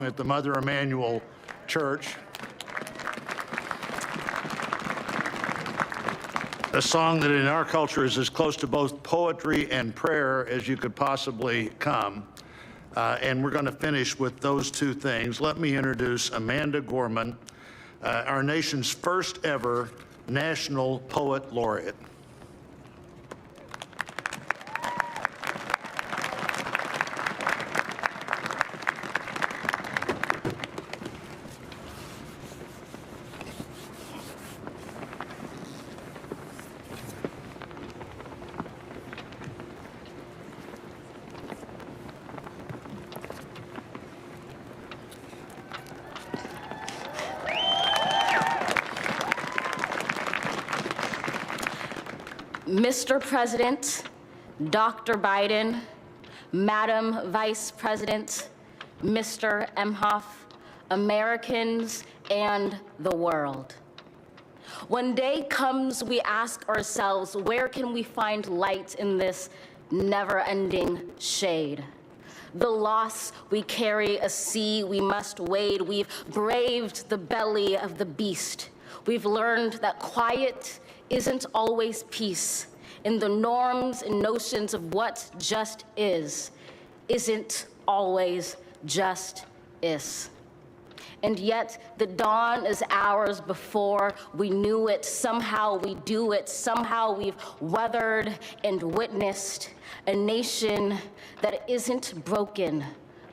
at the Mother Emanuel Church. A song that in our culture is as close to both poetry and prayer as you could possibly come. And we're going to finish with those two things. Let me introduce Amanda Gorman, our nation's first ever National Poet Laureate. Mr. President, Dr. Biden, Madam Vice President, Mr. Emhoff, Americans, and the world. When day comes, we ask ourselves, where can we find light in this never-ending shade? The loss we carry, a sea we must wade. We've braved the belly of the beast. We've learned that quiet isn't always peace, and the norms and notions of what just isn't always just is. And yet the dawn is ours before we knew it. Somehow we do it. Somehow we've weathered and witnessed a nation that isn't broken,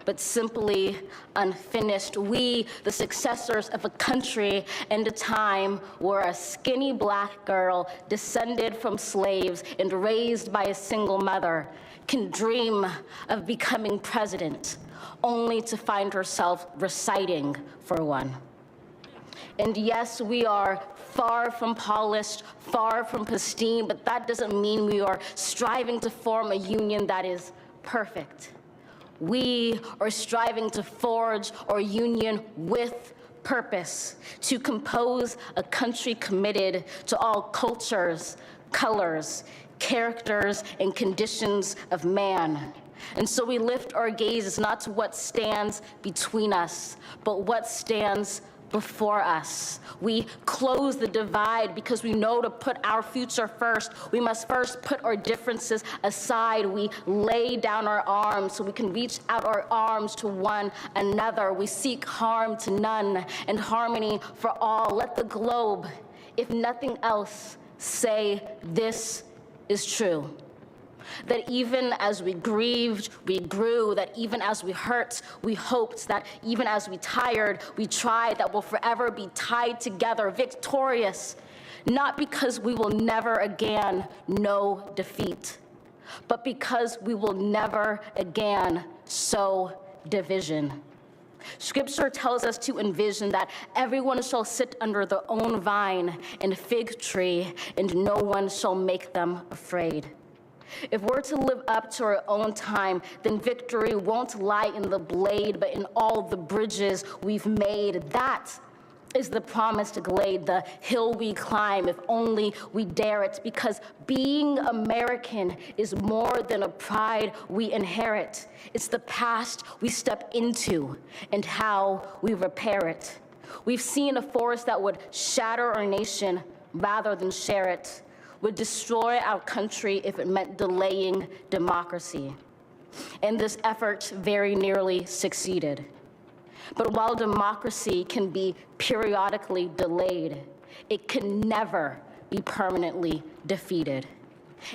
but simply unfinished. We, the successors of a country and a time where a skinny black girl descended from slaves and raised by a single mother can dream of becoming president, only to find herself reciting for one. And yes, we are far from polished, far from pristine, but that doesn't mean we are striving to form a union that is perfect. We are striving to forge our union with purpose, to compose a country committed to all cultures, colors, characters, and conditions of man. And so we lift our gazes not to what stands between us, but what stands before us. We close the divide because we know to put our future first, we must first put our differences aside. We lay down our arms so we can reach out our arms to one another. We seek harm to none and harmony for all. Let the globe, if nothing else, say this is true. That even as we grieved, we grew, that even as we hurt, we hoped, that even as we tired, we tried, that we'll forever be tied together, victorious, not because we will never again know defeat, but because we will never again sow division. Scripture tells us to envision that everyone shall sit under their own vine and fig tree, and no one shall make them afraid. If we're to live up to our own time, then victory won't lie in the blade, but in all the bridges we've made. That is the promised glade, the hill we climb, if only we dare it, because being American is more than a pride we inherit. It's the past we step into and how we repair it. We've seen a force that would shatter our nation rather than share it, would destroy our country if it meant delaying democracy. And this effort very nearly succeeded. But while democracy can be periodically delayed, it can never be permanently defeated.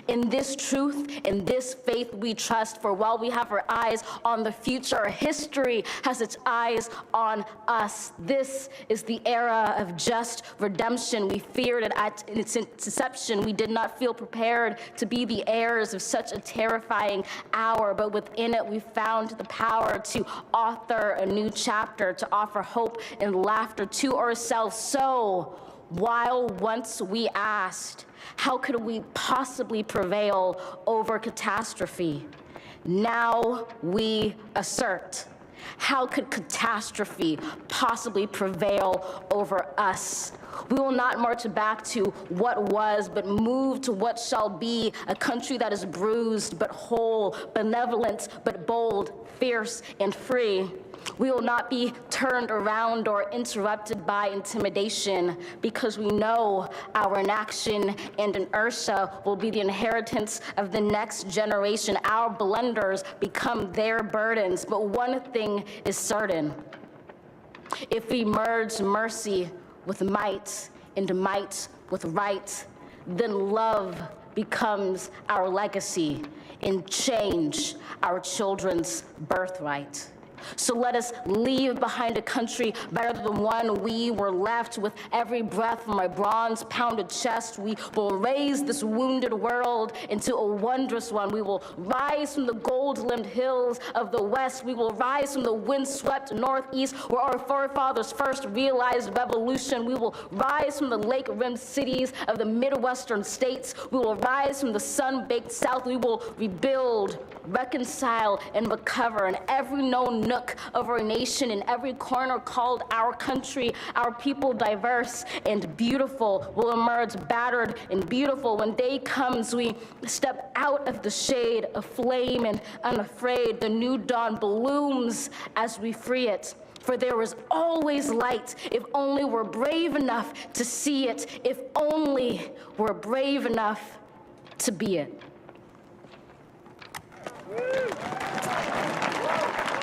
In this truth, in this faith we trust, for while we have our eyes on the future, history has its eyes on us. This is the era of just redemption. We feared it at its inception. We did not feel prepared to be the heirs of such a terrifying hour, but within it we found the power to author a new chapter, to offer hope and laughter to ourselves. So, while once we asked, how could we possibly prevail over catastrophe? Now we assert How could catastrophe possibly prevail over us? We will not march back to what was, but move to what shall be, a country that is bruised but whole, benevolent but bold, fierce and free. We will not be turned around or interrupted by intimidation, because we know our inaction and inertia will be the inheritance of the next generation. Our blunders become their burdens. But one thing is certain: if we merge mercy with might and might with right, then love becomes our legacy and change our children's birthright. So let us leave behind a country better than the one we were left. With every breath from my bronze-pounded chest, we will raise this wounded world into a wondrous one. We will rise from the gold-limbed hills of the West. We will rise from the windswept Northeast, where our forefathers first realized revolution. We will rise from the lake-rimmed cities of the Midwestern states. We will rise from the sun-baked South. We will rebuild, reconcile, and recover in every known nook of our nation, in every corner called our country. Our people, diverse and beautiful, will emerge battered and beautiful. When day comes, we step out of the shade of flame and unafraid. The new dawn blooms as we free it. For there is always light, if only we're brave enough to see it, if only we're brave enough to be it.